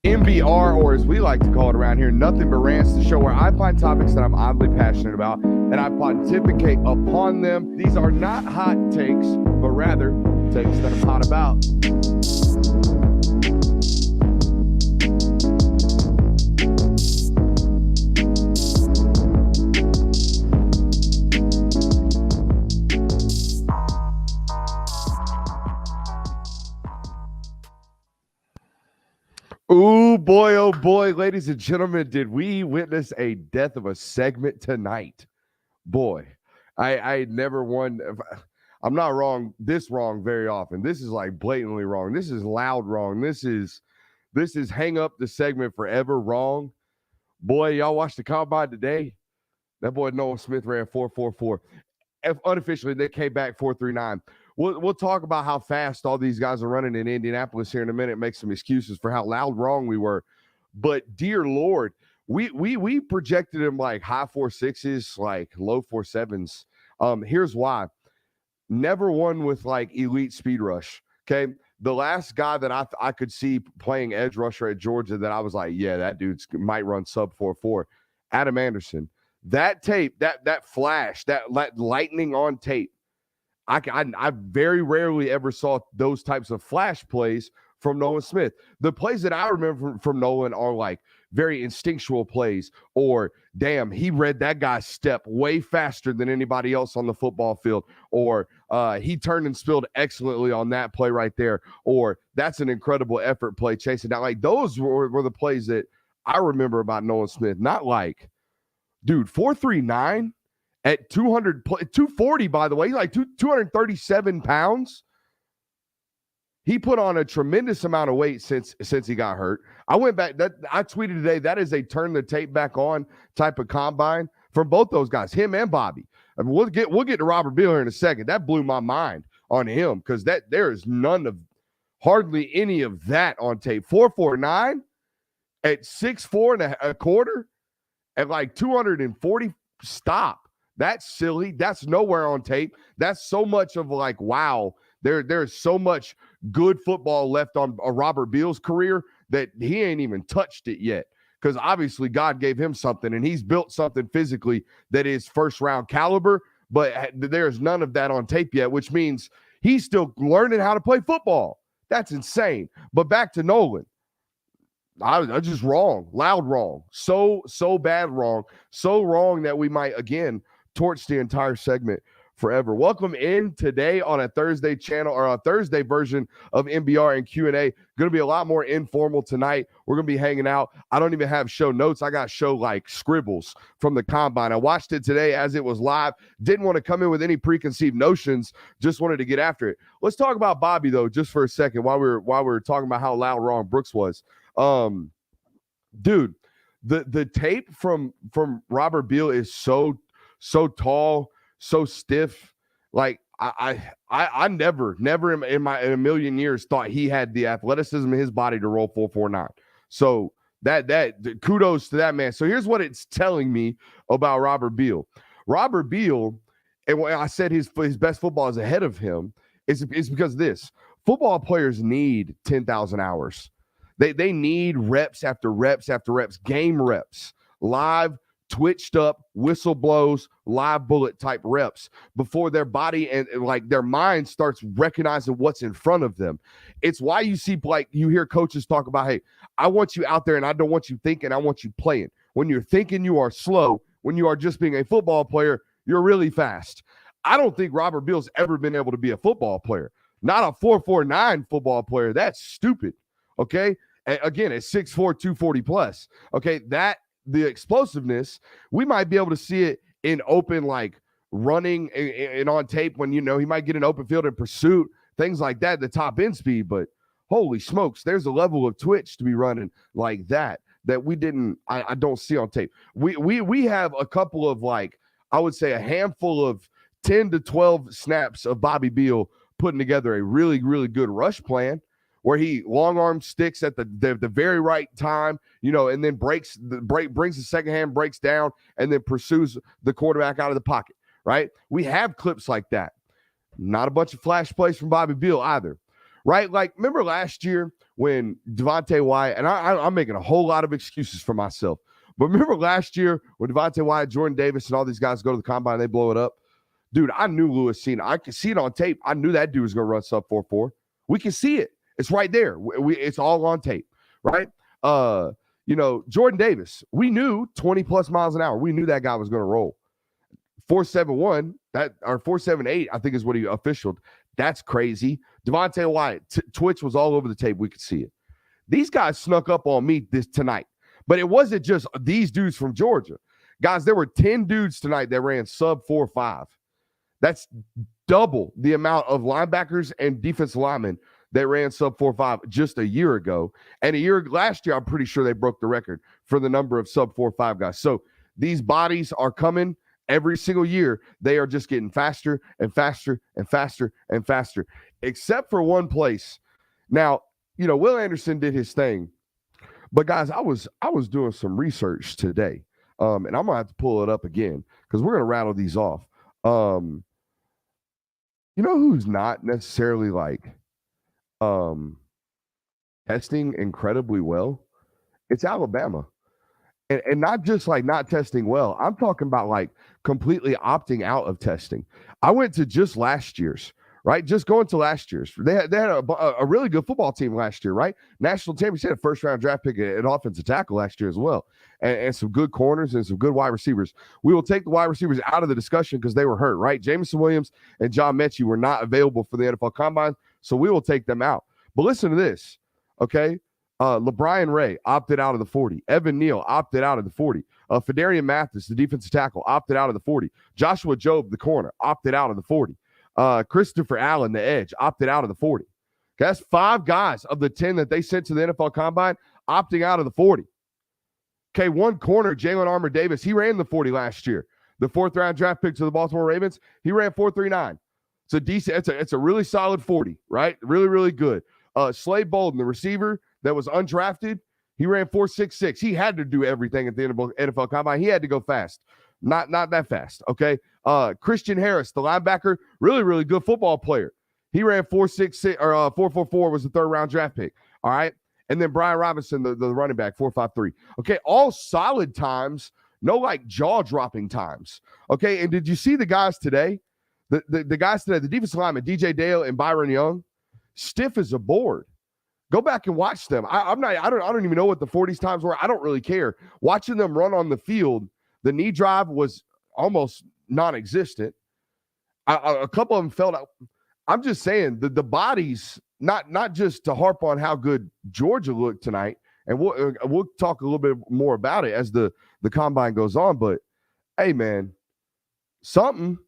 MBR, or as we like to call it around here, Nothing But Rants, the show where I find topics that I'm oddly passionate about and I pontificate upon them. These are not hot takes, but rather takes that I'm hot about. Ooh, boy, oh boy, ladies and gentlemen, did we witness a death of a segment tonight? Boy, I never won. I'm not wrong, this wrong very often. This is like blatantly wrong. This is loud wrong. This is hang up the segment forever wrong. Boy, y'all watched the combine today. That boy Nolan Smith ran 4.44. Unofficially, they came back 4.39. We'll talk about how fast all these guys are running in Indianapolis here in a minute. Make some excuses for how loud wrong we were, but dear Lord, we projected him like high 4.6s, like low 4.7s. Here's why: never won with like elite speed rush. Okay, the last guy that I could see playing edge rusher at Georgia that I was like, yeah, that dude's might run sub 4.4. Adam Anderson. That tape, that flash, that lightning on tape. I very rarely ever saw those types of flash plays from Nolan Smith. The plays that I remember from Nolan are like very instinctual plays, or damn, he read that guy's step way faster than anybody else on the football field, or he turned and spilled excellently on that play right there, or that's an incredible effort play chasing down. Like those were the plays that I remember about Nolan Smith, not like, dude, 4.39 at 240, by the way, he's like 237 pounds. He put on a tremendous amount of weight since he got hurt. I went back, I tweeted today, that is a turn the tape back on type of combine from both those guys, him and Bobby. I mean, we'll get to Robert Beal here in a second. That blew my mind on him because there is hardly any of that on tape. 4.49 at 6'4" and a quarter at like 240. Stop. That's silly. That's nowhere on tape. That's so much of like, wow, there's so much good football left on Robert Beal's career that he ain't even touched it yet. Because obviously God gave him something and he's built something physically that is first round caliber, but there's none of that on tape yet, which means he's still learning how to play football. That's insane. But back to Nolan. I just wrong, loud wrong, so bad wrong, so wrong that we might again torch the entire segment forever. Welcome in today on a Thursday channel, or a Thursday version of MBR and Q&A. Going to be a lot more informal tonight. We're going to be hanging out. I don't even have show notes. I got show like scribbles from the combine. I watched it today as it was live. Didn't want to come in with any preconceived notions. Just wanted to get after it. Let's talk about Bobby though, just for a second, while we're talking about how loud wrong Brooks was. Dude, the tape from Robert Beal is so tall, so stiff. Like I never in a million years thought he had the athleticism in his body to roll 4.49. So that kudos to that man. So here's what it's telling me about Robert Beal. Robert Beal, and when I said his best football is ahead of him, is because this football players need 10,000 hours. They need reps after reps after reps, game reps, live, twitched up, whistle blows, live bullet type reps before their body and like their mind starts recognizing what's in front of them. It's why you see, like, you hear coaches talk about, hey, I want you out there and I don't want you thinking, I want you playing. When you're thinking, you are slow. When you are just being a football player, you're really fast. I don't think Robert Beal's ever been able to be a football player. Not a 4.49 football player. That's stupid. Okay. Again, at 6'4", 240 plus. Okay, the explosiveness, we might be able to see it in open, like running and on tape when, he might get an open field in pursuit, things like that, the top end speed. But holy smokes, there's a level of twitch to be running like that we didn't, I don't see on tape. We have a couple of, like, I would say a handful of 10 to 12 snaps of Bobby Beal putting together a really, really good rush plan, where he long arm sticks at the very right time, and then brings the second hand, breaks down, and then pursues the quarterback out of the pocket, right? We have clips like that. Not a bunch of flash plays from Bobby Beal either, right? Like, remember last year when Devontae Wyatt, and I'm making a whole lot of excuses for myself, but remember last year when Devontae Wyatt, Jordan Davis, and all these guys go to the combine and they blow it up? Dude, I knew Lewis Cena. I could see it on tape. I knew that dude was going to run sub 4.4. We can see it. It's right there. It's all on tape, right? Jordan Davis, we knew 20 plus miles an hour. We knew that guy was going to roll. 4.71, or 4.78, I think is what he officialed. That's crazy. Devontae Wyatt, Twitch was all over the tape. We could see it. These guys snuck up on me tonight. But it wasn't just these dudes from Georgia. Guys, there were 10 dudes tonight that ran sub 4.5. That's double the amount of linebackers and defensive linemen that ran sub 4.5 just a year ago. And last year, I'm pretty sure they broke the record for the number of sub 4.5 guys. So these bodies are coming every single year. They are just getting faster and faster and faster and faster, except for one place. Now, Will Anderson did his thing. But guys, I was doing some research today. And I'm gonna have to pull it up again because we're gonna rattle these off. You know who's not necessarily testing incredibly well? It's Alabama. And not just not testing well. I'm talking about completely opting out of testing. I went to just last year's, right? Just going to last year's. They had a really good football team last year, right? National championship, had a first-round draft pick at offensive tackle last year as well. And some good corners and some good wide receivers. We will take the wide receivers out of the discussion because they were hurt, right? Jameson Williams and John Mechie were not available for the NFL Combine, so we will take them out. But listen to this, okay? LeBrian Ray opted out of the 40. Evan Neal opted out of the 40. Fedarian Mathis, the defensive tackle, opted out of the 40. Joshua Jobe, the corner, opted out of the 40. Christopher Allen, the edge, opted out of the 40. That's 5 guys of the 10 that they sent to the NFL Combine opting out of the 40. Okay, one corner, Jalen Armour Davis, he ran the 40 last year. The 4th-round draft pick to the Baltimore Ravens, he ran 4.39. It's a decent, it's a really solid 40, right? Really, really good. Slade Bolden, the receiver that was undrafted, he ran 4.66. He had to do everything at the NFL Combine. He had to go fast. Not that fast, okay? Christian Harris, the linebacker, really, really good football player. He ran 4.66 or 4.44 was the 3rd-round draft pick, all right? And then Brian Robinson, the running back, 4.53. Okay, all solid times, no jaw-dropping times, okay? And did you see the guys today? The guys today, the defensive linemen, DJ Dale and Byron Young, stiff as a board. Go back and watch them. I don't even know what the 40s times were. I don't really care. Watching them run on the field, the knee drive was almost non-existent. A couple of them fell out. I'm just saying the bodies, not just to harp on how good Georgia looked tonight, and we'll talk a little bit more about it as the combine goes on. But hey, man, something's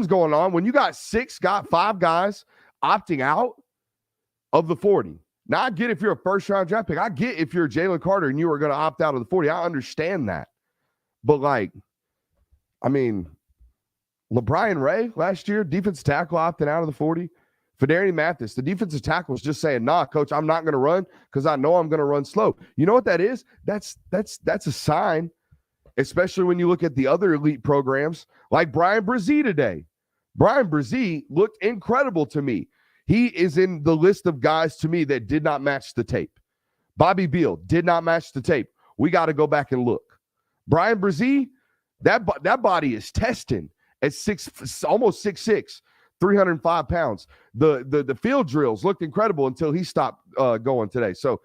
going on when you got 5 guys opting out of the 40. Now, I get if you're a first-round draft pick. I get if you're Jalen Carter and you are going to opt out of the 40. I understand that. But, LeBrian Ray last year, defensive tackle opting out of the 40. Fedarian Mathis, the defensive tackle, was just saying, nah, coach, I'm not going to run because I know I'm going to run slow. You know what that is? That's a sign, especially when you look at the other elite programs like Brian Brzee today. Brian Brzee looked incredible to me. He is in the list of guys to me that did not match the tape. Bobby Beal did not match the tape. We got to go back and look. Brian Brzee, that body is testing at almost 6'6", 305 pounds. The field drills looked incredible until he stopped going today. So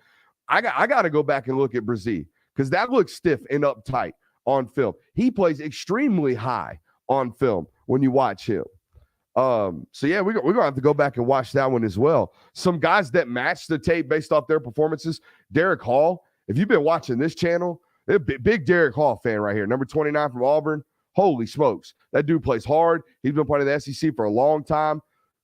I got to go back and look at Brzee because that looks stiff and uptight on film. He plays extremely high on film when you watch him. So yeah, we're gonna have to go back and watch that one as well. Some guys that match the tape based off their performances. Derek Hall, if you've been watching this channel, big Derek Hall fan right here, number 29 from Auburn. Holy smokes, that dude plays hard. He's been playing in the SEC for a long time.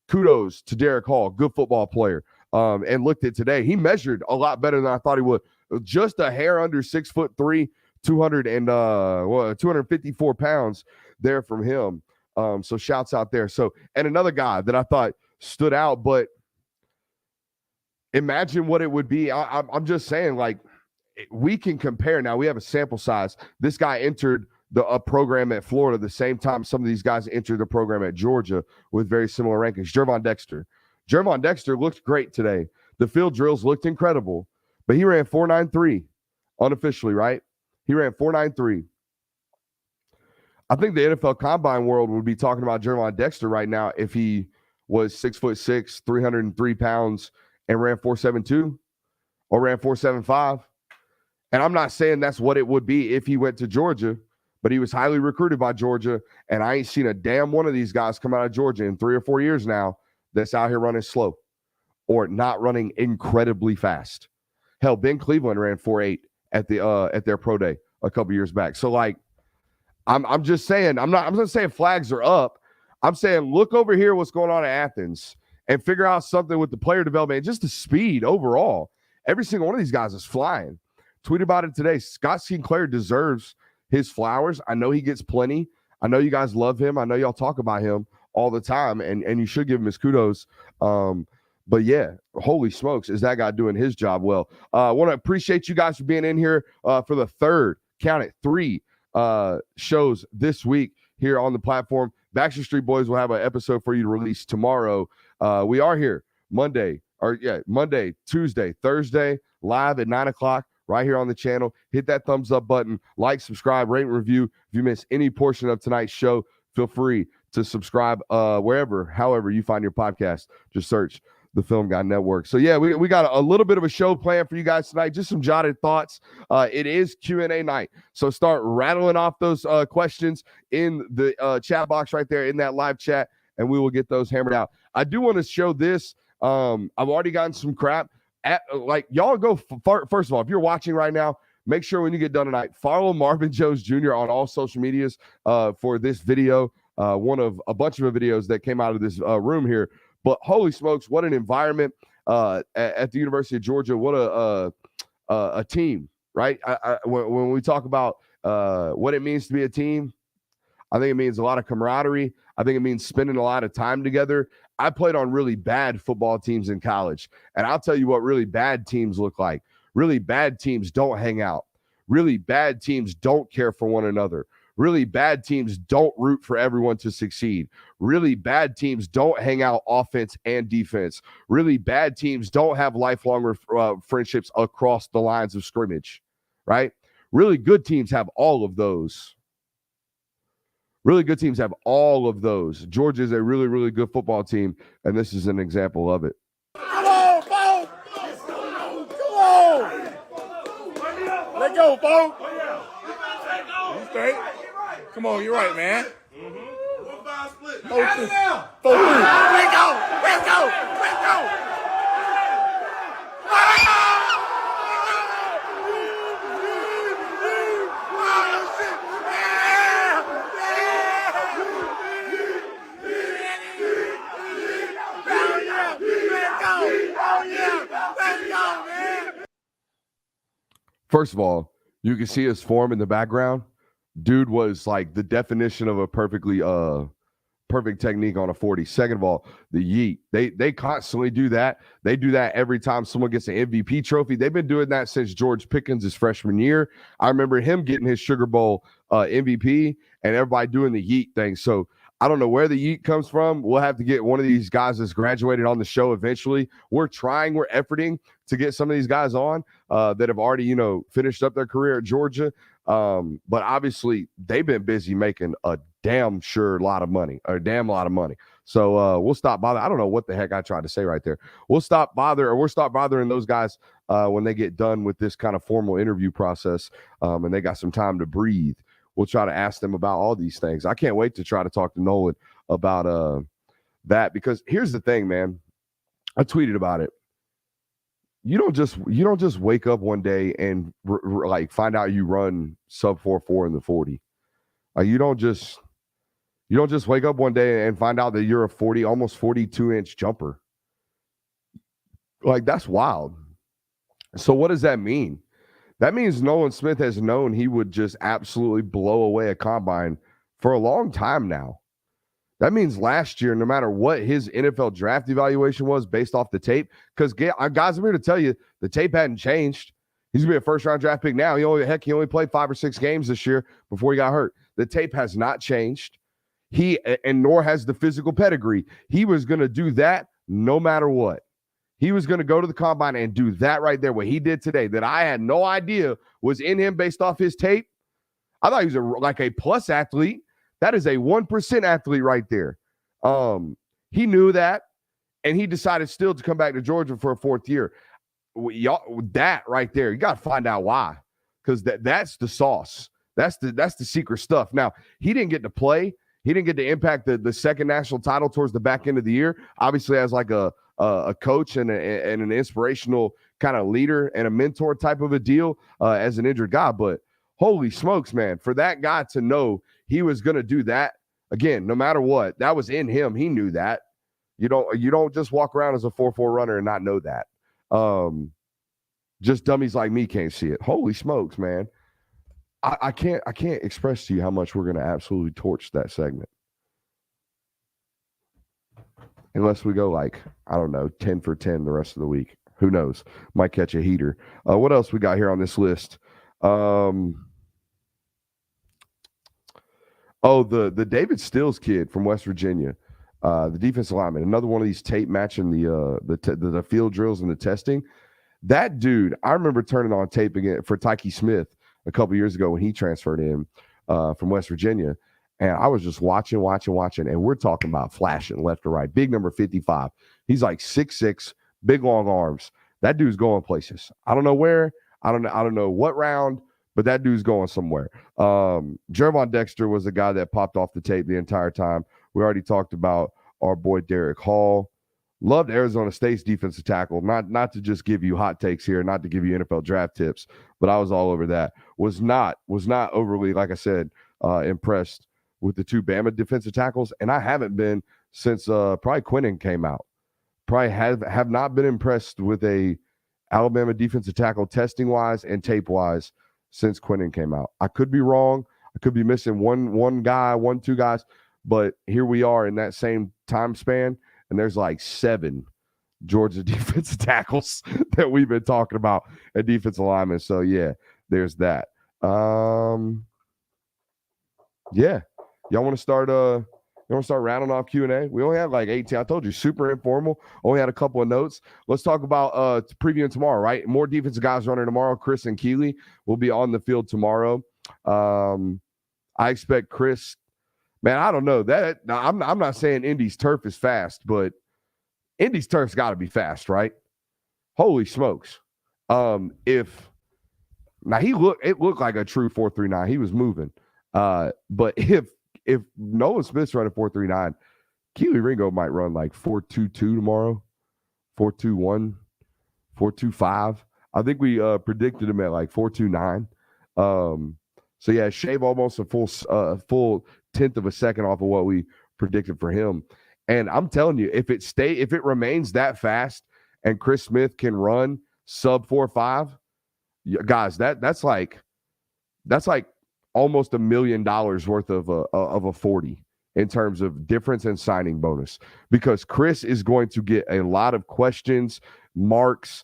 Kudos to Derek Hall, good football player. And looked at today, he measured a lot better than I thought he would. Just a hair under 6'3", 254 pounds there from him. So shouts out there. So, and another guy that I thought stood out, but imagine what it would be. I'm just saying, we can compare. Now we have a sample size. This guy entered a program at Florida the same time some of these guys entered the program at Georgia with very similar rankings. Gervon Dexter looked great today. The field drills looked incredible, but he ran 4.93 unofficially, right? He ran 4.93. I think the NFL Combine world would be talking about Jermon Dexter right now if he was 6'6", 303 pounds, and ran 4.72 or ran 4.75. And I'm not saying that's what it would be if he went to Georgia, but he was highly recruited by Georgia, and I ain't seen a damn one of these guys come out of Georgia in 3 or 4 years now that's out here running slow or not running incredibly fast. Hell, Ben Cleveland ran 4.8 at their pro day a couple years back. So like, I'm just saying, I'm not saying flags are up. I'm saying look over here what's going on at Athens and figure out something with the player development and just the speed overall. Every single one of these guys is flying. Tweet about it today. Scott Sinclair deserves his flowers. I know he gets plenty. I know you guys love him. I know y'all talk about him all the time, and you should give him his kudos. But yeah, holy smokes, is that guy doing his job well? I want to appreciate you guys for being in here for the third, count it, 3 shows this week here on the platform. Backstreet Street Boys will have an episode for you to release tomorrow. We are here Monday, Tuesday, Thursday, live at 9 o'clock right here on the channel. Hit that thumbs up button, like, subscribe, rate, and review. If you miss any portion of tonight's show, feel free to subscribe however you find your podcast. Just search the Film Guy Network. So yeah, we got a little bit of a show planned for you guys tonight. Just some jotted thoughts. It is Q&A night, so start rattling off those questions in the chat box right there in that live chat, and we will get those hammered out. I do want to show this. I've already gotten some crap. Y'all go first of all, if you're watching right now, make sure when you get done tonight, follow Marvin Jones Jr. on all social medias for this video. One of a bunch of videos that came out of this room here. But holy smokes, what an environment at the University of Georgia. What a team, right? When we talk about what it means to be a team, I think it means a lot of camaraderie. I think it means spending a lot of time together. I played on really bad football teams in college, and I'll tell you what really bad teams look like. Really bad teams don't hang out. Really bad teams don't care for one another. Really bad teams don't root for everyone to succeed. Really bad teams don't hang out offense and defense. Really bad teams don't have lifelong friendships across the lines of scrimmage, right? Really good teams have all of those. Really good teams have all of those. Georgia is a really, really good football team, and this is an example of it. Come on, folks! Come on! Let go, folks! You straight? Come on, you're right, man. 4-3. Let's go! Let's go! Let's go! First of all, you can see his form in the background. Dude was like the definition of a perfect technique on a 40. Second of all, the yeet. They constantly do that. They do that every time someone gets an MVP trophy. They've been doing that since George Pickens' freshman year. I remember him getting his Sugar Bowl MVP and everybody doing the yeet thing. So I don't know where the yeet comes from. We'll have to get one of these guys that's graduated on the show eventually. We're efforting to get some of these guys on that have already, finished up their career at Georgia. But obviously they've been busy making a damn lot of money. So we'll stop bothering. I don't know what the heck I tried to say right there. We'll stop bothering those guys when they get done with this kind of formal interview process and they got some time to breathe. We'll try to ask them about all these things. I can't wait to try to talk to Nolan about that, because here's the thing, man. I tweeted about it. You don't just wake up one day and find out you run sub 4.4 in the 40. You don't just wake up one day and find out that you're a almost 42-inch jumper. Like, that's wild. So what does that mean? That means Nolan Smith has known he would just absolutely blow away a combine for a long time now. That means last year, no matter what his NFL draft evaluation was based off the tape, because guys, I'm here to tell you, the tape hadn't changed. He's going to be a first-round draft pick now. He only played 5 or 6 games this year before he got hurt. The tape has not changed. Nor has the physical pedigree. He was going to do that no matter what. he was going to go to the combine and do that right there, what he did today, that I had no idea was in him based off his tape. I thought he was like a plus athlete. That is a 1% athlete right there. He knew that, and he decided still to come back to Georgia for a fourth year. Y'all, that right there, you got to find out why, because that's the sauce. That's the secret stuff. Now, he didn't get to play. He didn't get to impact the second national title towards the back end of the year. Obviously, as like a coach and an inspirational kind of leader and a mentor type of a deal as an injured guy. But holy smokes, man, for that guy to know he was going to do that, again, no matter what, that was in him. He knew that. You don't just walk around as a 4.4 runner and not know that. Just dummies like me can't see it. Holy smokes, man. I can't express to you how much we're going to absolutely torch that segment. Unless we go like, I don't know, 10 for 10 the rest of the week. Who knows? Might catch a heater. What else we got here on this list? The David Stills kid from West Virginia, the defensive lineman, another one of these tape matching the field drills and the testing. That dude, I remember turning on tape again for Tyke Smith a couple years ago when he transferred in from West Virginia. And I was just watching, and we're talking about flashing left to right. Big number 55. He's like 6'6", big long arms. That dude's going places. I don't know where. I don't know what round, but that dude's going somewhere. Jervon Dexter was the guy that popped off the tape the entire time. We already talked about our boy Derek Hall. Loved Arizona State's defensive tackle. Not to just give you hot takes here, not to give you NFL draft tips, but I was all over that. Was not overly, like I said, impressed with the two Bama defensive tackles, and I haven't been since probably Quinnen came out. Probably have not been impressed with a Alabama defensive tackle testing wise and tape wise since Quinnen came out. I could be wrong. I could be missing one guy, two guys, but here we are in that same time span, and there's like 7 Georgia defensive tackles that we've been talking about at defensive linemen. So yeah, there's that. Yeah. Y'all want to start rounding off Q&A? We only have like 18. I told you, super informal. Only had a couple of notes. Let's talk about previewing tomorrow, right? More defensive guys running tomorrow. Chris and Keeley will be on the field tomorrow. I expect Chris, man, I don't know. That I'm not saying Indy's turf is fast, but Indy's turf's got to be fast, right? Holy smokes. It looked like a true 4.39. He was moving. But if Nolan Smith's running 4.39, Keely Ringo might run like 4.22 tomorrow, 4.21, 4.25. I think we predicted him at like 4.29. So yeah, shave almost a full tenth of a second off of what we predicted for him. And I'm telling you, if it remains that fast and Chris Smith can run sub 4.5, guys, that's like almost $1 million worth of a 40 in terms of difference and signing bonus, because Chris is going to get a lot of questions, marks,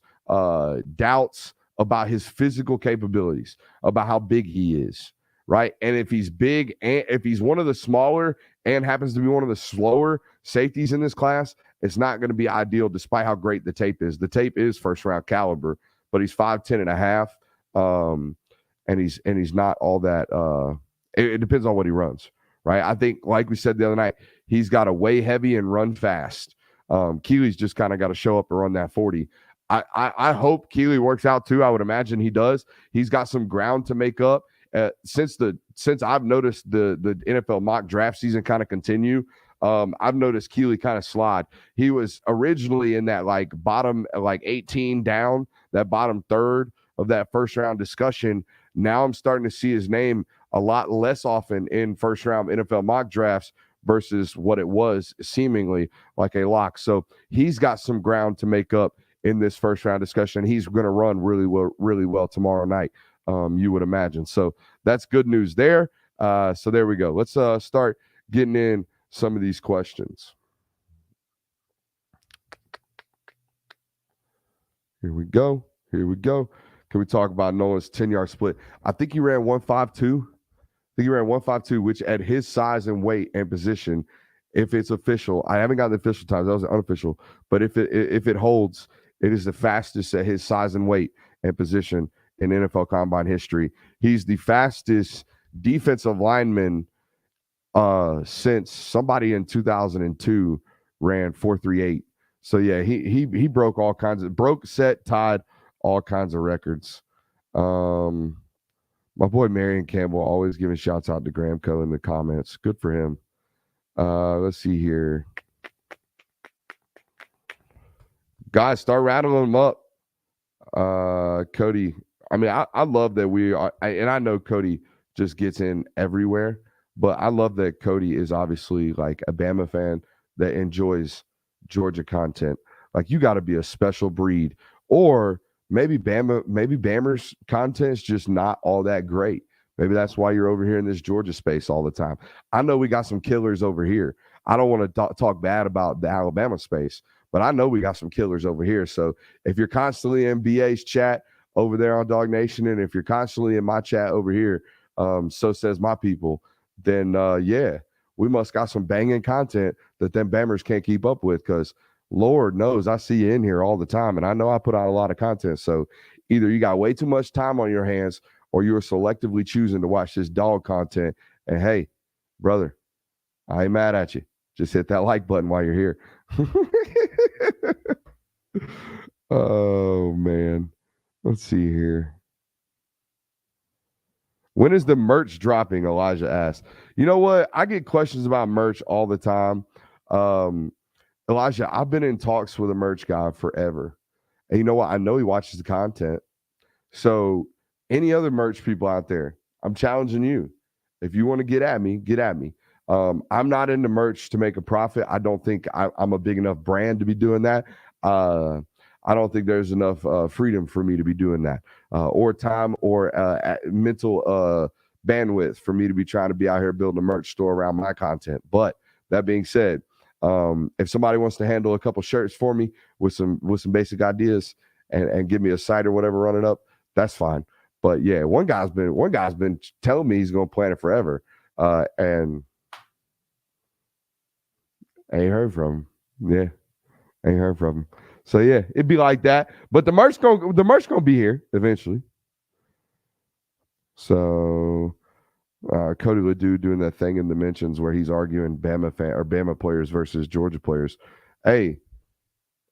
doubts about his physical capabilities, about how big he is, right? And if he's big and if he's one of the smaller and happens to be one of the slower safeties in this class, it's not going to be ideal despite how great the tape is. The tape is first round caliber, but he's 5'10" and a half. And he's not all that. It depends on what he runs, right? I think, like we said the other night, he's got to weigh heavy and run fast. Keely's just kind of got to show up and run that 40. I hope Keely works out too. I would imagine he does. He's got some ground to make up. Since I've noticed the NFL mock draft season kind of continue, I've noticed Keely kind of slide. He was originally in that like bottom 18 down, that bottom third of that first round discussion. Now I'm starting to see his name a lot less often in first round NFL mock drafts versus what it was seemingly like a lock. So he's got some ground to make up in this first round discussion. He's going to run really well tomorrow night, you would imagine. So that's good news there. So there we go. Let's start getting in some of these questions. Here we go. Can we talk about Nolan's 10-yard split? I think he ran 1.52. Which at his size and weight and position, if it's official, I haven't gotten the official times. That was unofficial. But if it holds, It is the fastest at his size and weight and position in NFL Combine history. He's the fastest defensive lineman since somebody in 2002 ran 4.38. So yeah, he broke all kinds of set, tied all kinds of records. My boy Marion Campbell always giving shouts out to Gramco in the comments. Good for him. Let's see here. Guys, start rattling them up. Cody, I mean, I love that we are, and I know Cody just gets in everywhere, but I love that Cody is obviously like a Bama fan that enjoys Georgia content. Like, you got to be a special breed, or maybe Bama's content is just not all that great. Maybe that's why you're over here in this Georgia space all the time. I know we got some killers over here. I don't want to talk bad about the Alabama space, but I know we got some killers over here. So if you're constantly in BA's chat over there on Dog Nation, and if you're constantly in my chat over here, so says my people, then yeah, we must got some banging content that them Bammers can't keep up with, because Lord knows I see you in here all the time, and I know I put out a lot of content. So either you got way too much time on your hands, or you're selectively choosing to watch this dog content. And hey, brother, I ain't mad at you. Just hit that like button while you're here. Oh, man. Let's see here. When is the merch dropping? Elijah asked. You know what? I get questions about merch all the time. Elijah, I've been in talks with a merch guy forever. And you know what? I know he watches the content. So any other merch people out there, I'm challenging you. If you want to get at me, get at me. I'm not into merch to make a profit. I don't think I'm a big enough brand to be doing that. I don't think there's enough freedom for me to be doing that, or time, or mental bandwidth for me to be trying to be out here building a merch store around my content. But that being said, if somebody wants to handle a couple shirts for me with some basic ideas and give me a site or whatever running up, that's fine. But yeah, one guy's been telling me he's going to plan it forever, and ain't heard from him. Yeah, ain't heard from him. So yeah, it'd be like that. But the merch gonna be here eventually. So Cody Ledoux doing that thing in the mentions where he's arguing Bama players versus Georgia players. Hey,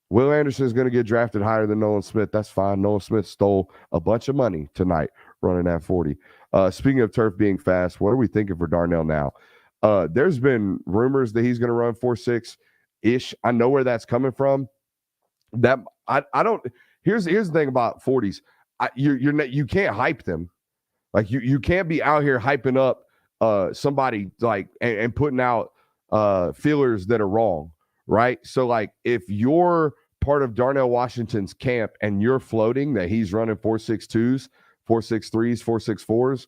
Will Anderson is going to get drafted higher than Nolan Smith. That's fine. Nolan Smith stole a bunch of money tonight running at 40. Speaking of turf being fast, what are we thinking for Darnell now? There's been rumors that he's going to run 4.6-ish. I know where that's coming from. That I don't. Here's the thing about 40s. You can't hype them. Like you can't be out here hyping up somebody like and putting out feelers that are wrong, right? So like if you're part of Darnell Washington's camp and you're floating that he's running 4.62s, 4.63s, 4.64s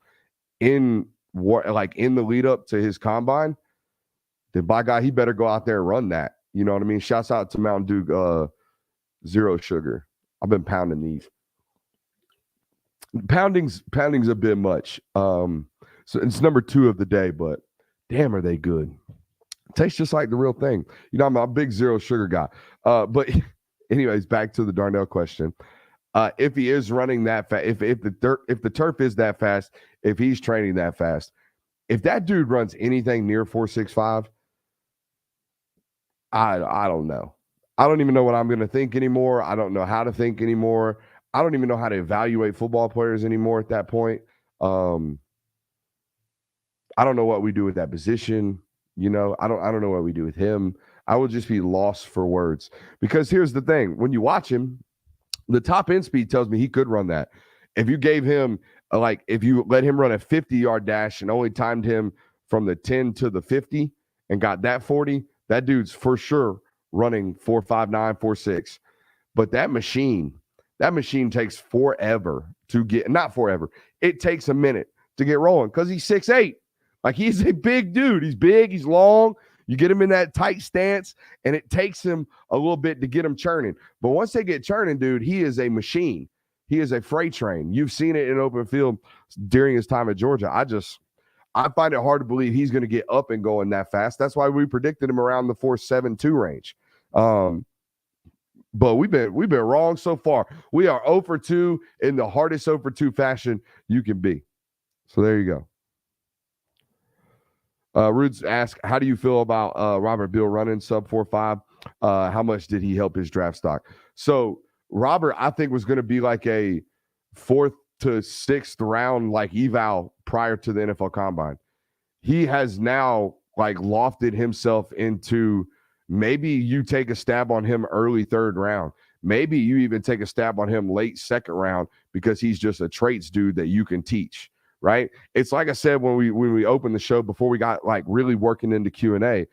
in the lead up to his combine, then by God, he better go out there and run that. You know what I mean? Shouts out to Mountain Dew Zero Sugar. I've been pounding these. Pounding's a bit much. So it's number 2 of the day, but damn, are they good? Tastes just like the real thing. You know, I'm a big zero sugar guy. But anyways, back to the Darnell question. If he is running that fast, if the turf is that fast, if he's training that fast, if that dude runs anything near 4.65, I don't know. I don't even know what I'm going to think anymore. I don't know how to think anymore. I don't even know how to evaluate football players anymore at that point. I don't know what we do with that position. You know, I don't know what we do with him. I will just be lost for words, because here's the thing. When you watch him, the top end speed tells me he could run that. If you gave him, if you let him run a 50-yard dash and only timed him from the 10 to the 50 and got that 40, that dude's for sure running 4.59, 4.6. But that machine takes forever to get, not forever. It takes a minute to get rolling because he's 6'8". Like, he's a big dude. He's big, he's long. You get him in that tight stance, and it takes him a little bit to get him churning. But once they get churning, dude, he is a machine. He is a freight train. You've seen it in open field during his time at Georgia. I find it hard to believe he's going to get up and going that fast. That's why we predicted him around the 4.72 range. But we've been wrong so far. We are 0 for 2 in the hardest 0 for 2 fashion you can be. So there you go. Roots asked, how do you feel about Robert Beal running sub 4.5? How much did he help his draft stock? So Robert, I think, was going to be like a 4th to 6th round like eval prior to the NFL Combine. He has now like lofted himself into, maybe you take a stab on him early 3rd round. Maybe you even take a stab on him late 2nd round because he's just a traits dude that you can teach. Right? It's like I said when we opened the show before we got like really working into Q&A.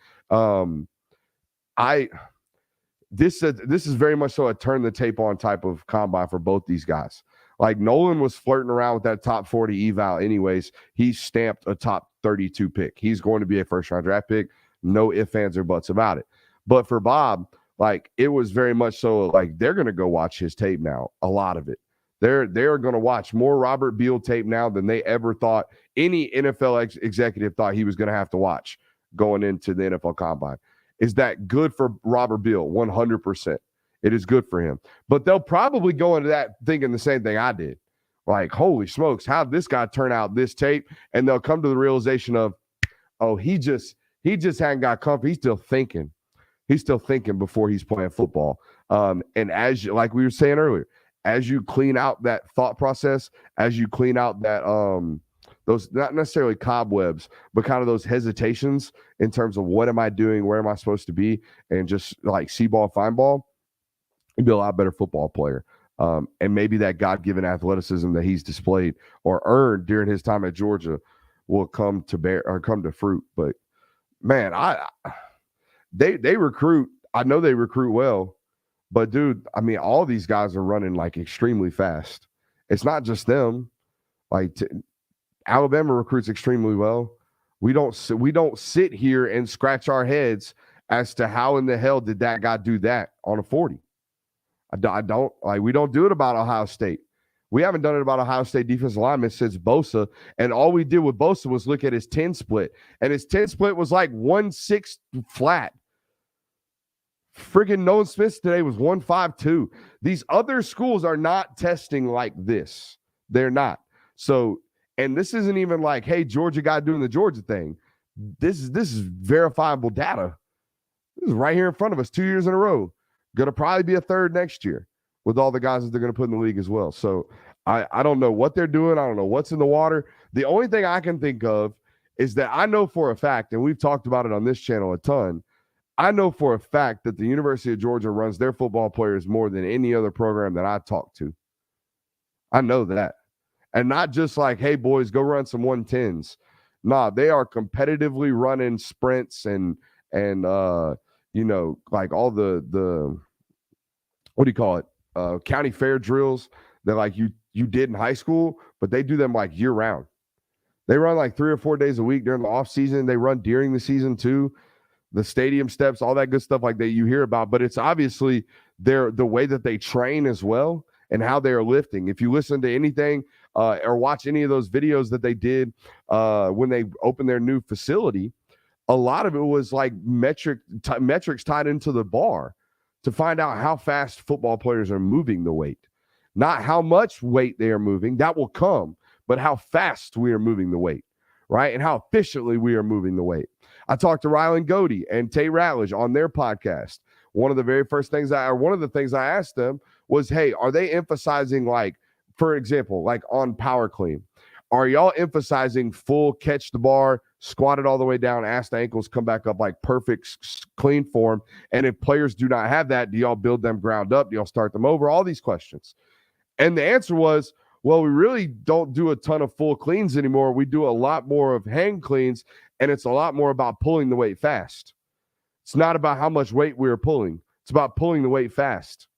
This is very much so a turn the tape on type of combine for both these guys. Like Nolan was flirting around with that top 40 eval anyways. He stamped a top 32 pick. He's going to be a 1st-round draft pick. No ifs, ands, or buts about it. But for Bob, like it was very much so like they're going to go watch his tape now, a lot of it. They're going to watch more Robert Beal tape now than they ever thought any NFL executive thought he was going to have to watch going into the NFL Combine. Is that good for Robert Beal? 100%. It is good for him. But they'll probably go into that thinking the same thing I did. Like, holy smokes, how did this guy turn out this tape? And they'll come to the realization of, oh, he just hadn't got comfy. He's still thinking. He's still thinking before he's playing football. And as like we were saying earlier, as you clean out that thought process, as you clean out that those not necessarily cobwebs, but kind of those hesitations in terms of what am I doing, where am I supposed to be, and just like see ball, find ball, you'd be a lot better football player. And maybe that God-given athleticism that he's displayed or earned during his time at Georgia will come to bear or come to fruit. But man, they recruit. I know they recruit well. But, dude, I mean, all these guys are running, like, extremely fast. It's not just them. Like, Alabama recruits extremely well. We don't sit here and scratch our heads as to how in the hell did that guy do that on a 40. I don't. Like, we don't do it about Ohio State. We haven't done it about Ohio State defensive linemen since Bosa, and all we did with Bosa was look at his 10 split, and his 10 split was like 1.6 flat. Friggin' Nolan Smith today was 1.52. These other schools are not testing like this. They're not. So, and this isn't even like, hey, Georgia guy doing the Georgia thing. This is verifiable data. This is right here in front of us 2 years in a row. Going to probably be a 3rd next year with all the guys that they're going to put in the league as well. So I don't know what they're doing. I don't know what's in the water. The only thing I can think of is that I know for a fact, and we've talked about it on this channel a ton, I know for a fact that the University of Georgia runs their football players more than any other program that I talk to. I know that. And not just like, hey, boys, go run some 110s. Nah, they are competitively running sprints and you know, like all the what do you call it? County fair drills that like you did in high school, but they do them like year round. They run like 3 or 4 days a week during the off season. They run during the season too. The stadium steps, all that good stuff like that you hear about, but it's obviously the way that they train as well and how they're lifting. If you listen to anything or watch any of those videos that they did when they opened their new facility, a lot of it was like metrics tied into the bar to find out how fast football players are moving the weight, not how much weight they are moving. That will come, but how fast we are moving the weight, right? And how efficiently we are moving the weight. I talked to Rylan Godey and Tay Ratledge on their podcast. One of the things I asked them was, hey, are they emphasizing, like, for example, like on power clean, are y'all emphasizing full catch the bar, squat it all the way down, ass to ankles, come back up like perfect clean form? And if players do not have that, do y'all build them ground up? Do y'all start them over? All these questions. And the answer was, well, we really don't do a ton of full cleans anymore. We do a lot more of hang cleans, and it's a lot more about pulling the weight fast. It's not about how much weight we are pulling. It's about pulling the weight fast.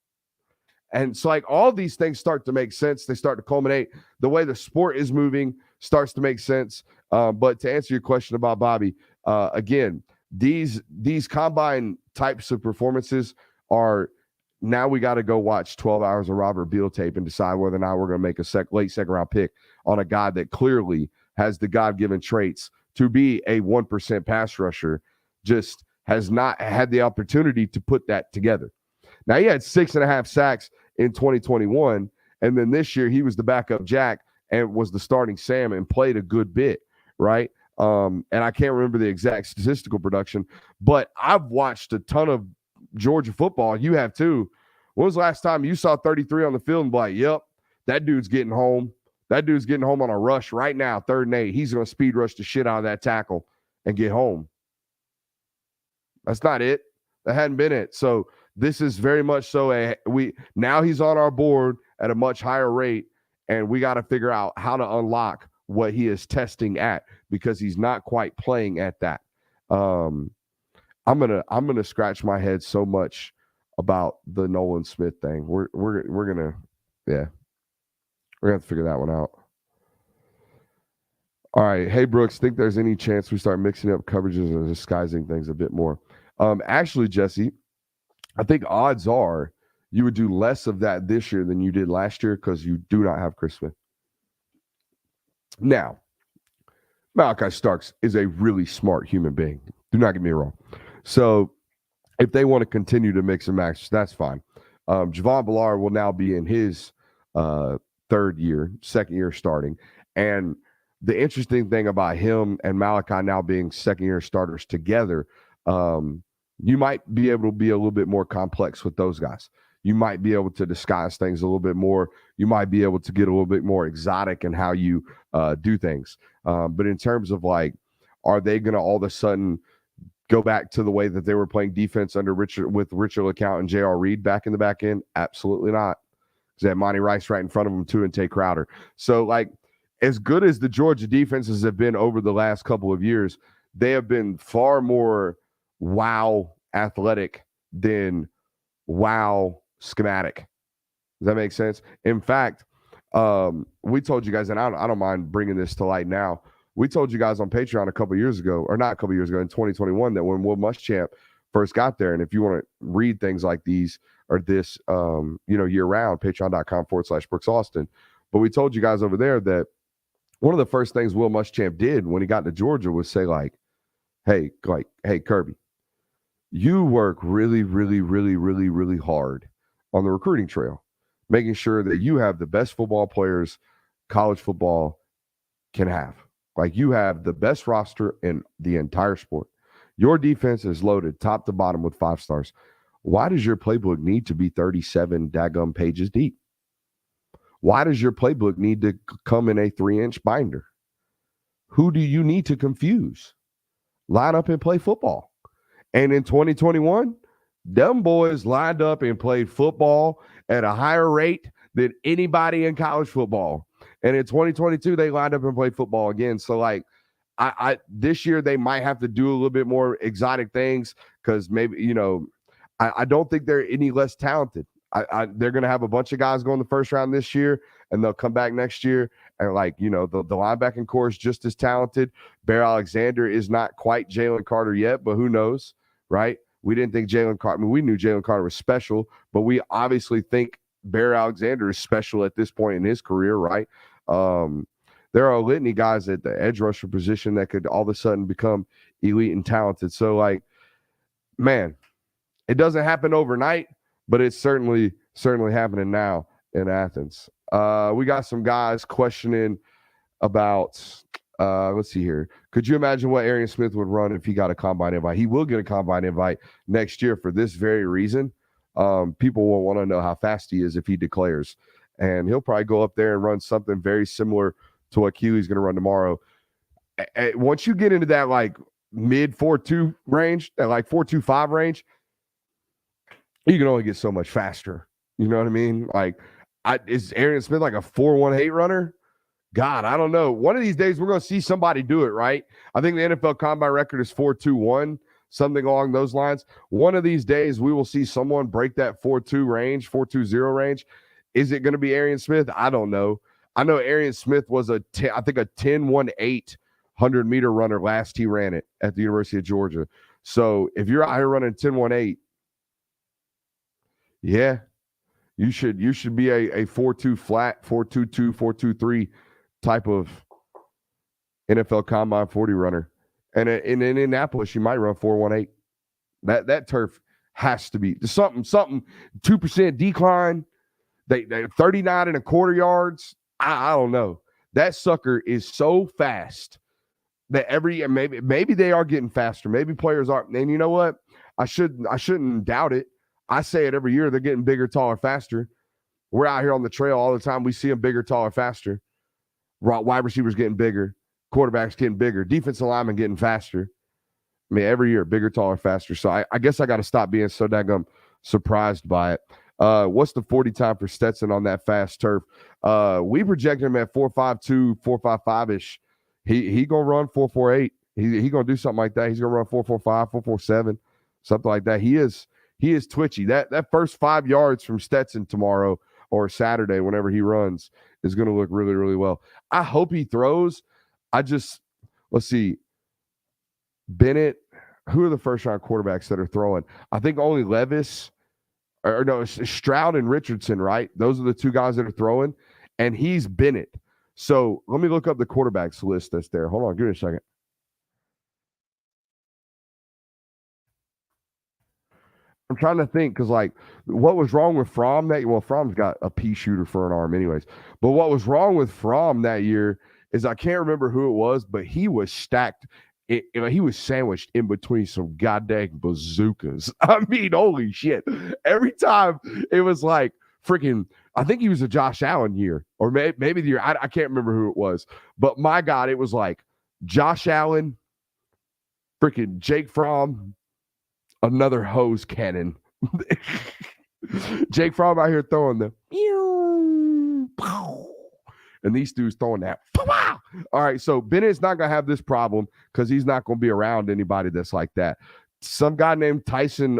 And so like all these things start to make sense. They start to culminate. The way the sport is moving starts to make sense. But to answer your question about Bobby, again, these combine types of performances are now we got to go watch 12 hours of Robert Beal tape and decide whether or not we're going to make a late 2nd round pick on a guy that clearly has the God-given traits to be a 1% pass rusher, just has not had the opportunity to put that together. Now, he had 6.5 sacks in 2021, and then this year he was the backup Jack and was the starting Sam and played a good bit, right? And I can't remember the exact statistical production, but I've watched a ton of Georgia football. You have too. When was the last time you saw 33 on the field and be like, yep, that dude's getting home. That dude's getting home on a rush right now, 3rd and 8. He's going to speed rush the shit out of that tackle and get home. That's not it. That hadn't been it. So this is very much so now he's on our board at a much higher rate, and we got to figure out how to unlock what he is testing at, because he's not quite playing at that. I'm gonna scratch my head so much about the Nolan Smith thing. We're gonna have to figure that one out. All right. Hey, Brooks, think there's any chance we start mixing up coverages and disguising things a bit more? Actually, Jesse, I think odds are you would do less of that this year than you did last year because you do not have Chris Smith. Now, Malachi Starks is a really smart human being. Do not get me wrong. So if they want to continue to mix and match, that's fine. Javon Ballard will now be in his 2nd year starting. And the interesting thing about him and Malachi now being 2nd year starters together, you might be able to be a little bit more complex with those guys. You might be able to disguise things a little bit more. You might be able to get a little bit more exotic in how you do things. But in terms of like, are they going to all of a sudden go back to the way that they were playing defense under Richard LeCount and J.R. Reed back in the back end? Absolutely not. Because they had Monty Rice right in front of them too and Tay Crowder. So like, as good as the Georgia defenses have been over the last couple of years, they have been far more wow athletic than wow schematic. Does that make sense? In fact, we told you guys, and I don't mind bringing this to light now. We told you guys on Patreon a couple years ago, or not a couple years ago, in 2021, that when Will Muschamp first got there, and if you want to read things like these or this, year round, patreon.com/Brooks Austin. But we told you guys over there that one of the first things Will Muschamp did when he got to Georgia was say hey, Kirby, you work really, really, really, really, really hard on the recruiting trail, making sure that you have the best football players college football can have. Like, you have the best roster in the entire sport. Your defense is loaded top to bottom with 5 stars. Why does your playbook need to be 37 daggum pages deep? Why does your playbook need to come in a 3-inch binder? Who do you need to confuse? Line up and play football. And in 2021, them boys lined up and played football at a higher rate than anybody in college football. And in 2022, they lined up and played football again. So, like, I this year they might have to do a little bit more exotic things because maybe, I don't think they're any less talented. They're going to have a bunch of guys go in the first round this year, and they'll come back next year. And, the linebacking core is just as talented. Bear Alexander is not quite Jalen Carter yet, but who knows, right? We didn't think Jalen Carter – I mean, we knew Jalen Carter was special, but we obviously think Bear Alexander is special at this point in his career, right? There are a litany guys at the edge rusher position that could all of a sudden become elite and talented. So, man, it doesn't happen overnight, but it's certainly happening now in Athens. We got some guys questioning about, let's see here. Could you imagine what Arian Smith would run if he got a combine invite? He will get a combine invite next year for this very reason. People will want to know how fast he is if he declares. And he'll probably go up there and run something very similar to what Keely's going to run tomorrow. Once you get into that, mid 4.2 range, that 4.25 range, you can only get so much faster. You know what I mean? Is Arian Smith like a 4.18 runner? God, I don't know. One of these days we're going to see somebody do it, right? I think the NFL combine record is 4.21, something along those lines. One of these days we will see someone break that 4.2 range, 4.20 range. Is it going to be Arian Smith? I don't know. I know Arian Smith was a 10.18 100-meter runner last he ran it at the University of Georgia. So if you're out here running 10.18, yeah, you should be a 4.2 flat, 4.22, 4.23 type of NFL combine 40 runner. And in Indianapolis, you might run 4.18. That turf has to be something 2% decline. They 39 and a quarter yards. I don't know. That sucker is so fast that maybe they are getting faster. Maybe players are. And you know what? I shouldn't doubt it. I say it every year. They're getting bigger, taller, faster. We're out here on the trail all the time. We see them bigger, taller, faster. Wide receivers getting bigger. Quarterbacks getting bigger. Defensive linemen getting faster. I mean, every year, bigger, taller, faster. So I guess I got to stop being so daggum surprised by it. What's the 40 time for Stetson on that fast turf? We projected him at 4.52, 4.55-ish. He going to run 4.48. He going to do something like that. He's going to run 4.45, 4.47, something like that. He is twitchy. That first 5 yards from Stetson tomorrow or Saturday, whenever he runs, is going to look really, really well. I hope he throws. Let's see. Bennett, who are the first-round quarterbacks that are throwing? I think only Levis, or no, it's Stroud and Richardson, right? Those are the two guys that are throwing, and he's Bennett. So let me look up the quarterbacks list that's there. Hold on, give me a second. I'm trying to think because, like, what was wrong with Fromm that year? Well, Fromm's got a pea shooter for an arm anyways. But what was wrong with Fromm that year is I can't remember who it was, but he was stacked. He was sandwiched in between some goddamn bazookas. I mean, holy shit. Every time it was like freaking, I think he was a Josh Allen year, or maybe the year, I can't remember who it was. But my God, it was like Josh Allen, freaking Jake Fromm, another hose cannon. Jake Fromm out here throwing the and these dudes throwing that. All right, so Bennett's not going to have this problem because he's not going to be around anybody that's like that. Some guy named Tyson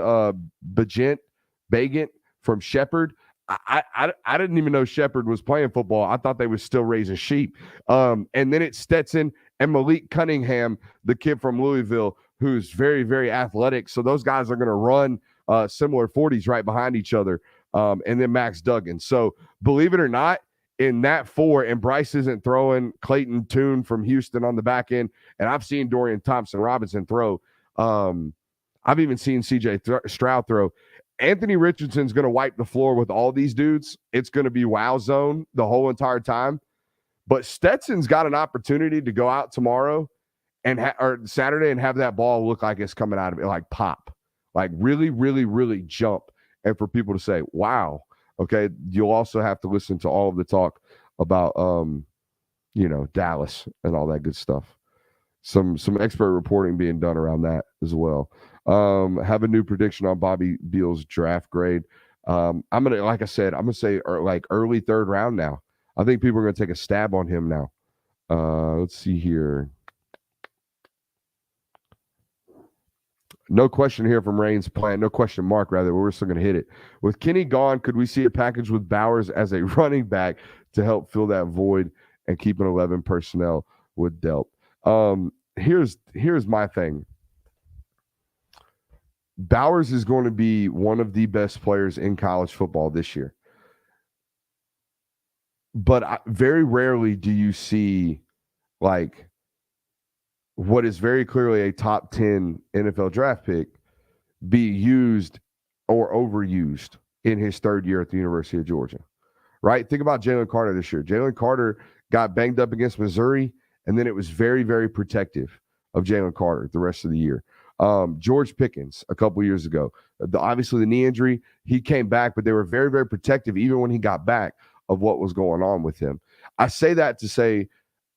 Bagent from Shepherd. I didn't even know Shepherd was playing football. I thought they was still raising sheep. And then it's Stetson and Malik Cunningham, the kid from Louisville, who's very, very athletic. So those guys are going to run similar 40s right behind each other. And then Max Duggan. So believe it or not, in that four, and Bryce isn't throwing, Clayton Tune from Houston on the back end, and I've seen Dorian Thompson-Robinson throw. I've even seen CJ Stroud throw. Anthony Richardson's going to wipe the floor with all these dudes. It's going to be wow zone the whole entire time. But Stetson's got an opportunity to go out tomorrow or Saturday and have that ball look like it's coming out of it, like pop, like really, really, really jump, and for people to say, wow. Okay, you'll also have to listen to all of the talk about, Dallas and all that good stuff. Some expert reporting being done around that as well. Have a new prediction on Bobby Beal's draft grade. I'm gonna say like early third round now. I think people are gonna take a stab on him now. Let's see here. No question here from Rain's Plant. No question mark, rather. We're still going to hit it. With Kenny gone, could we see a package with Bowers as a running back to help fill that void and keep an 11 personnel with Delp? Here's my thing. Bowers is going to be one of the best players in college football this year. But very rarely do you see, like, what is very clearly a top 10 NFL draft pick be used or overused in his third year at the University of Georgia, right? Think about Jalen Carter this year. Jalen Carter got banged up against Missouri, and then it was very, very protective of Jalen Carter the rest of the year. George Pickens a couple years ago, obviously the knee injury, he came back, but they were very, very protective even when he got back of what was going on with him. I say that to say,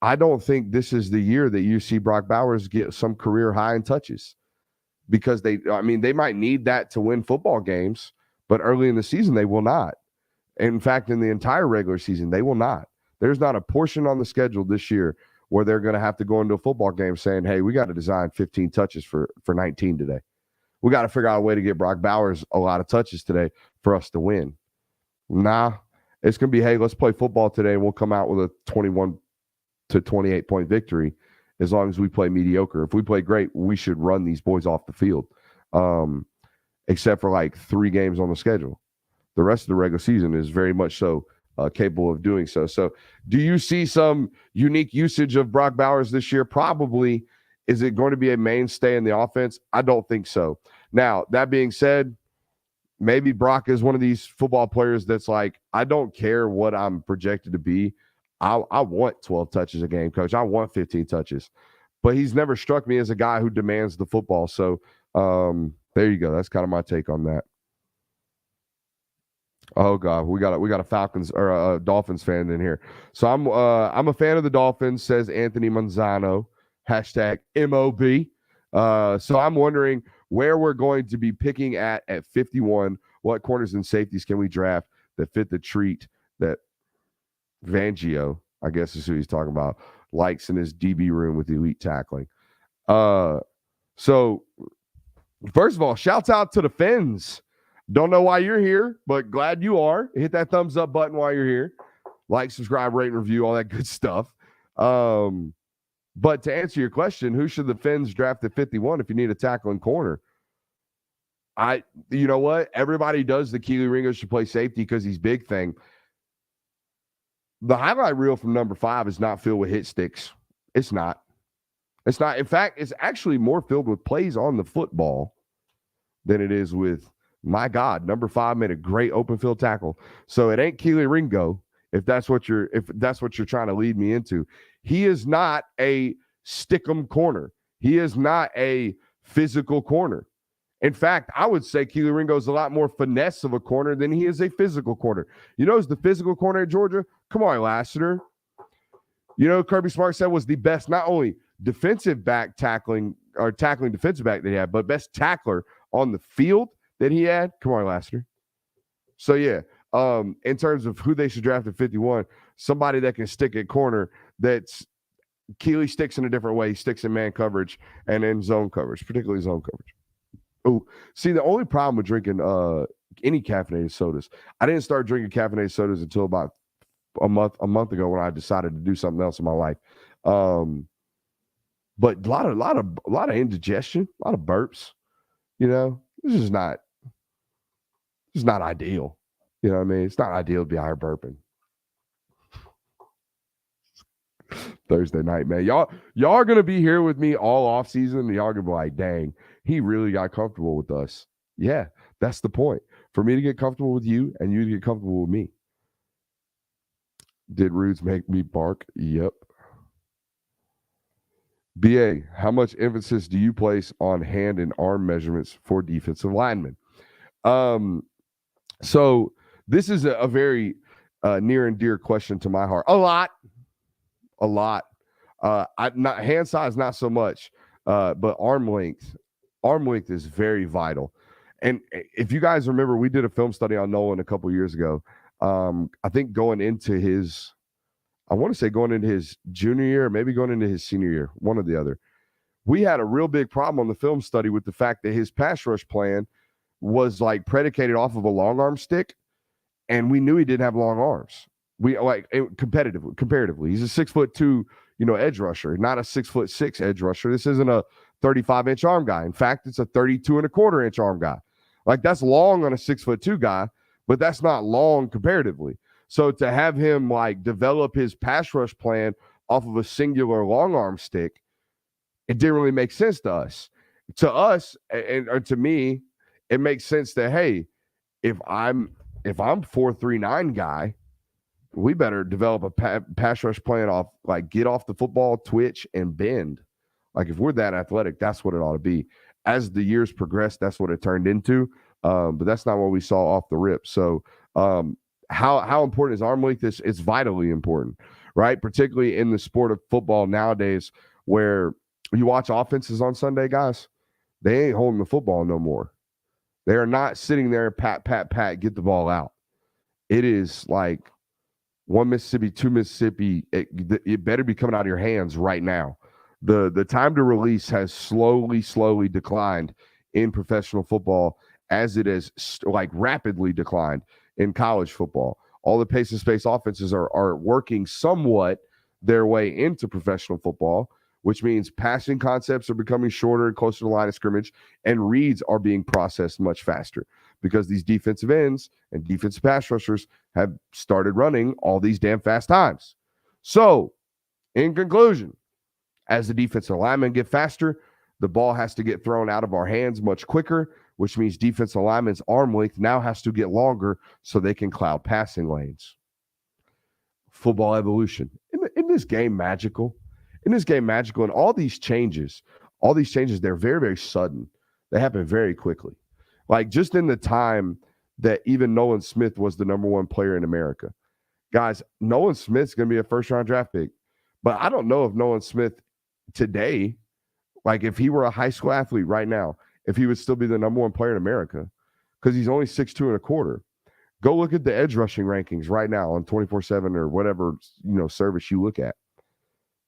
I don't think this is the year that you see Brock Bowers get some career high in touches, because they might need that to win football games, but early in the season, they will not. In fact, in the entire regular season, they will not. There's not a portion on the schedule this year where they're going to have to go into a football game saying, hey, we got to design 15 touches for 19 today. We got to figure out a way to get Brock Bowers a lot of touches today for us to win. Nah, it's going to be, hey, let's play football today, and we'll come out with a 21 to 28 point victory as long as we play mediocre. If we play great, we should run these boys off the field, except for like 3 games on the schedule. The rest of the regular season is very much so capable of doing so. So do you see some unique usage of Brock Bowers this year? Probably. Is it going to be a mainstay in the offense? I don't think so. Now, that being said, maybe Brock is one of these football players that's like, I don't care what I'm projected to be. I want 12 touches a game, coach. I want 15 touches. But he's never struck me as a guy who demands the football. So there you go. That's kind of my take on that. Oh God, we got a Falcons or a Dolphins fan in here. So I'm a fan of the Dolphins, says Anthony Manzano, hashtag MOB. So I'm wondering where we're going to be picking at 51. What corners and safeties can we draft that fit the treat that Fangio, I guess is who he's talking about, likes in his DB room with elite tackling. So first of all, shouts out to the Fins. Don't know why you're here, but glad you are. Hit that thumbs up button while you're here. Like, subscribe, rate, and review, all that good stuff. But to answer your question, who should the Fins draft at 51 if you need a tackling corner? You know what? Everybody does the Keely Ringo should play safety because he's big thing. The highlight reel from number 5 is not filled with hit sticks. It's not. It's not. In fact, it's actually more filled with plays on the football than it is with, my God, number 5 made a great open field tackle. So it ain't Keely Ringo, if that's what you're trying to lead me into. He is not a stick-em corner. He is not a physical corner. In fact, I would say Keely Ringo is a lot more finesse of a corner than he is a physical corner. You know who's the physical corner at Georgia? Kamari Lassiter. You know, Kirby Smart said was the best, not only defensive back tackling defensive back that he had, but best tackler on the field that he had. Kamari Lassiter. So, yeah, in terms of who they should draft at 51, somebody that can stick at corner that's Keely sticks in a different way. He sticks in man coverage and in zone coverage, particularly zone coverage. Oh, see, the only problem with drinking any caffeinated sodas, I didn't start drinking caffeinated sodas until about a month ago when I decided to do something else in my life. But a lot of indigestion, a lot of burps. You know, this is not ideal. You know what I mean? It's not ideal to be out here burping. Thursday night, man. Y'all are gonna be here with me all off season. Y'all are gonna be like, dang, he really got comfortable with us. Yeah, that's the point. For me to get comfortable with you and you to get comfortable with me. Did Rudes make me bark? Yep. BA, how much emphasis do you place on hand and arm measurements for defensive linemen? So this is a very near and dear question to my heart. A lot. Not hand size, not so much, but arm length. Arm length is very vital. And if you guys remember, we did a film study on Nolan a couple years ago. I think going into his junior year, maybe going into his senior year, one or the other. We had a real big problem on the film study with the fact that his pass rush plan was like predicated off of a long arm stick, and we knew he didn't have long arms. We like comparatively, he's a 6'2", edge rusher, not a 6'6" edge rusher. This isn't a 35-inch arm guy. In fact, it's a 32.25-inch arm guy. Like, that's long on a 6'2" guy, but that's not long comparatively. So to have him like develop his pass rush plan off of a singular long arm stick, it didn't really make sense to us. To us, and to me, it makes sense that, hey, if I'm 4.39 guy, we better develop a pass rush plan off, like, get off the football, twitch, and bend. Like, if we're that athletic, that's what it ought to be. As the years progressed, that's what it turned into. But that's not what we saw off the rip. So how important is arm length? It's vitally important, right? Particularly in the sport of football nowadays, where you watch offenses on Sunday, guys, they ain't holding the football no more. They are not sitting there, pat, get the ball out. It is like 1 Mississippi, 2 Mississippi. It better be coming out of your hands right now. The time to release has slowly declined in professional football, as it has like rapidly declined in college football. All the pace and space offenses are working somewhat their way into professional football, which means passing concepts are becoming shorter and closer to the line of scrimmage, and reads are being processed much faster because these defensive ends and defensive pass rushers have started running all these damn fast times. So, in conclusion, as the defensive linemen get faster, the ball has to get thrown out of our hands much quicker, which means defensive linemen's arm length now has to get longer so they can cloud passing lanes. Football evolution. In this game magical? In this game magical, and all these changes, they're very, very sudden. They happen very quickly. Like just in the time that even Nolan Smith was the number one player in America. Guys, Nolan Smith's going to be a first-round draft pick. But I don't know if Nolan Smith today, like if he were a high school athlete right now, if he would still be the number one player in America, because he's only 6'2 and a quarter. Go look at the edge rushing rankings right now on 24/7 or whatever, service you look at.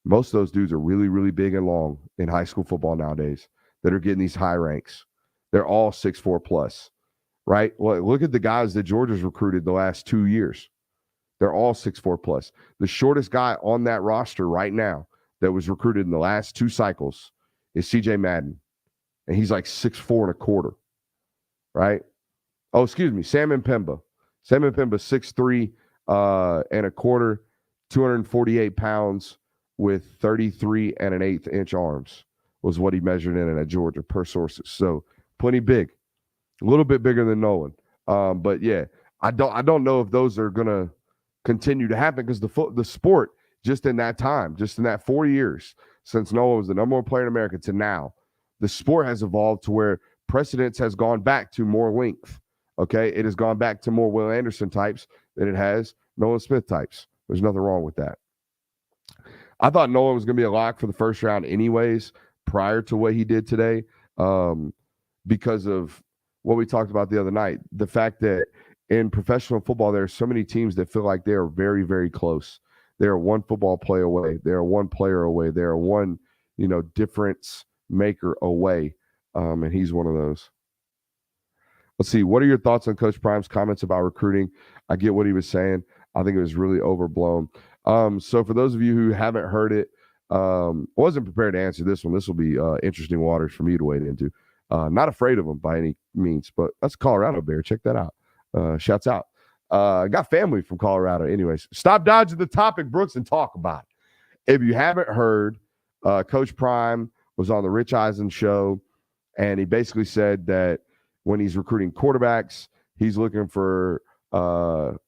Most of those dudes are really, really big and long in high school football nowadays that are getting these high ranks. They're all 6'4 plus, right? Well, look at the guys that Georgia's recruited the last 2 years. They're all 6'4 plus. The shortest guy on that roster right now that was recruited in the last 2 cycles is CJ Madden. And he's like 6'4 and a quarter, right? Oh, excuse me, Sam Mpemba. Sam Mpemba, 6'3 and a quarter, 248 pounds with 33 and an eighth inch arms was what he measured in at Georgia per sources. So plenty big, a little bit bigger than Nolan. But yeah, I don't know if those are going to continue to happen because the sport just in that time, just in that 4 years since Nolan was the number one player in America to now, the sport has evolved to where precedence has gone back to more length. Okay, it has gone back to more Will Anderson types than it has Nolan Smith types. There's nothing wrong with that. I thought Nolan was going to be a lock for the first round anyways prior to what he did today because of what we talked about the other night. The fact that in professional football, there are so many teams that feel like they are very, very close. They are one football play away. They are one player away. They are one, difference maker away. And he's one of those. Let's see. What are your thoughts on Coach Prime's comments about recruiting? I get what he was saying. I think it was really overblown. So for those of you who haven't heard it, wasn't prepared to answer this one. This will be interesting waters for me to wade into. Not afraid of them by any means, but that's Colorado Bear. Check that out. Shouts out. Got family from Colorado. Anyways, stop dodging the topic, Brooks, and talk about it. If you haven't heard, Coach Prime was on the Rich Eisen show, and he basically said that when he's recruiting quarterbacks, he's looking for 3.5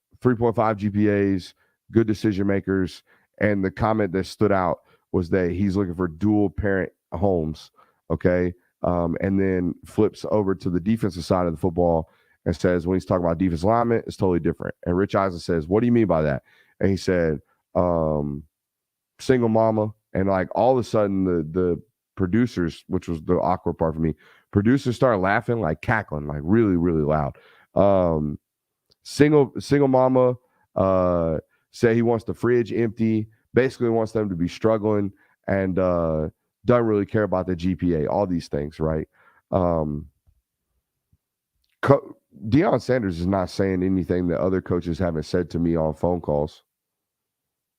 GPAs, good decision makers. And the comment that stood out was that he's looking for dual parent homes. Okay. And then flips over to the defensive side of the football and says, when he's talking about defense alignment, it's totally different. And Rich Eisen says, what do you mean by that? And he said, single mama. And like all of a sudden the producers, which was the awkward part for me, producers started laughing, like cackling, like really, really loud. Single mama said he wants the fridge empty, basically wants them to be struggling and doesn't really care about the GPA, all these things, right? Deion Sanders is not saying anything that other coaches haven't said to me on phone calls.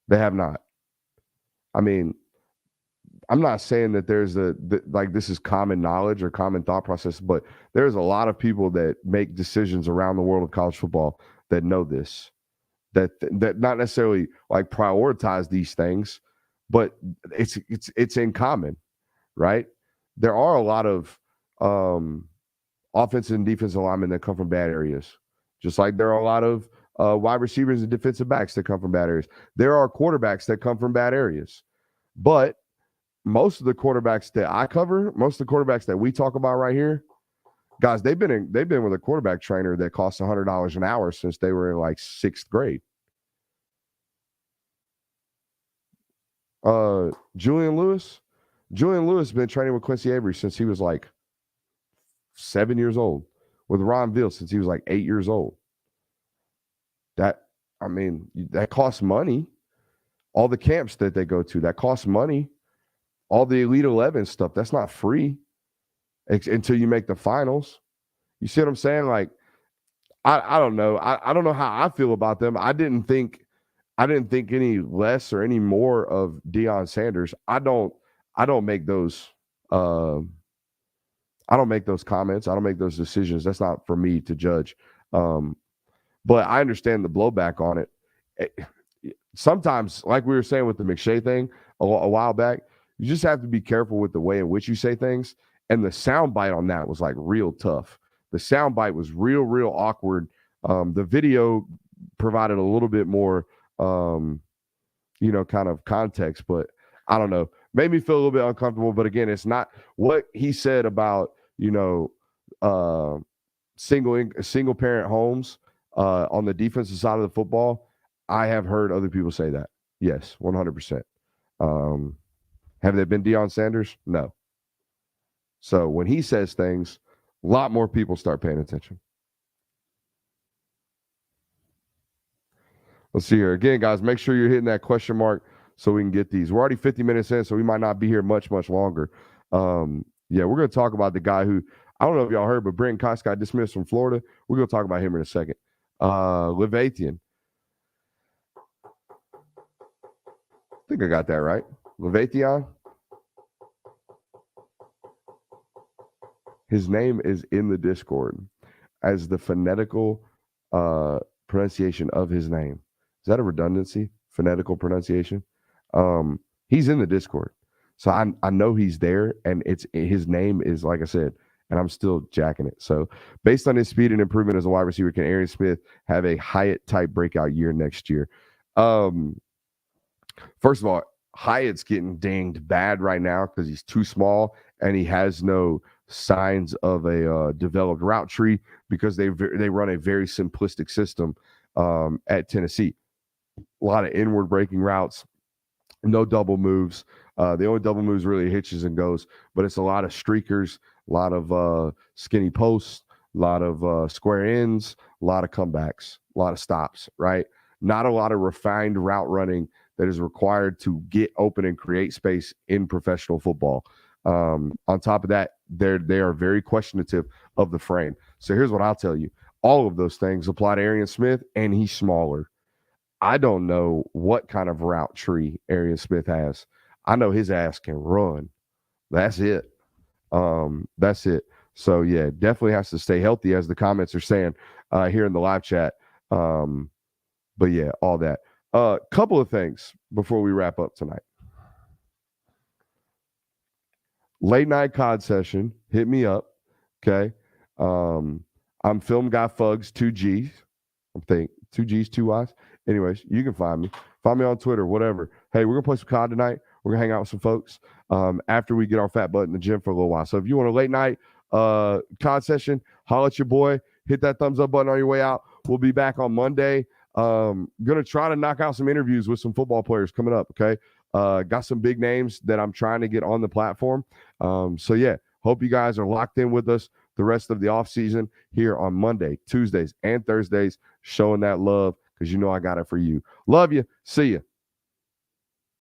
They have not. I mean, I'm not saying that there's this is common knowledge or common thought process, but there's a lot of people that make decisions around the world of college football that know this, that not necessarily like prioritize these things, but it's in common, right? There are a lot of offensive and defensive linemen that come from bad areas, just like there are a lot of wide receivers and defensive backs that come from bad areas. There are quarterbacks that come from bad areas, but most of the quarterbacks that I cover, most of the quarterbacks that we talk about right here, guys, they've been with a quarterback trainer that costs $100 an hour since they were in like 6th grade. Julian Lewis has been training with Quincy Avery since he was like 7 years old, with Ron Veal since he was like 8 years old. That costs money. All the camps that they go to, that costs money. All the Elite 11 stuff, that's not free until you make the finals. You see what I'm saying? Like, I don't know. I don't know how I feel about them. I didn't think any less or any more of Deion Sanders. I don't make those comments. I don't make those decisions. That's not for me to judge. But I understand the blowback on it. Sometimes, like we were saying with the McShay thing a while back, you just have to be careful with the way in which you say things. And the soundbite on that was like real tough The soundbite was real awkward. The video provided a little bit more, kind of context, but I don't know. Made me feel a little bit uncomfortable. But again, it's not what he said about, single parent homes on the defensive side of the football. I have heard other people say that. Yes, 100%. Have they been Deion Sanders? No. So when he says things, a lot more people start paying attention. Let's see here. Again, guys, make sure you're hitting that question mark so we can get these. We're already 50 minutes in, so we might not be here much longer. We're going to talk about the guy who, I don't know if y'all heard, but Brenton Cox got dismissed from Florida. We're going to talk about him in a second. Levathian. I think I got that right. Levathian. His name is in the Discord as the phonetical pronunciation of his name. Is that a redundancy? Phonetical pronunciation? He's in the Discord. So I know he's there, and his name is, like I said, and I'm still jacking it. So based on his speed and improvement as a wide receiver, can Arian Smith have a Hyatt-type breakout year next year? First of all, Hyatt's getting dinged bad right now because he's too small and he has no signs of a developed route tree because they run a very simplistic system at Tennessee. A lot of inward breaking routes, no double moves. The only double moves really hitches and goes, but it's a lot of streakers, a lot of skinny posts, a lot of square ends, a lot of comebacks, a lot of stops, right? Not a lot of refined route running that is required to get open and create space in professional football. On top of that, they are very questionative of the frame. So here's what I'll tell you. All of those things apply to Arian Smith, and he's smaller. I don't know what kind of route tree Arian Smith has. I know his ass can run. That's it. That's it. So, yeah, definitely has to stay healthy, as the comments are saying here in the live chat. But, yeah, all that. Couple of things before we wrap up tonight. Late night COD session. Hit me up. Okay. I'm Film Guy Fugs, 2Gs. I'm thinking 2Gs, 2Ys. Anyways, you can find me. Find me on Twitter, whatever. Hey, we're going to play some COD tonight. We're going to hang out with some folks after we get our fat butt in the gym for a little while. So if you want a late night COD session, holla at your boy. Hit that thumbs up button on your way out. We'll be back on Monday. Going to try to knock out some interviews with some football players coming up, okay? Got some big names that I'm trying to get on the platform. So, yeah, hope you guys are locked in with us the rest of the offseason here on Monday, Tuesdays, and Thursdays, showing that love because you know I got it for you. Love you. See you.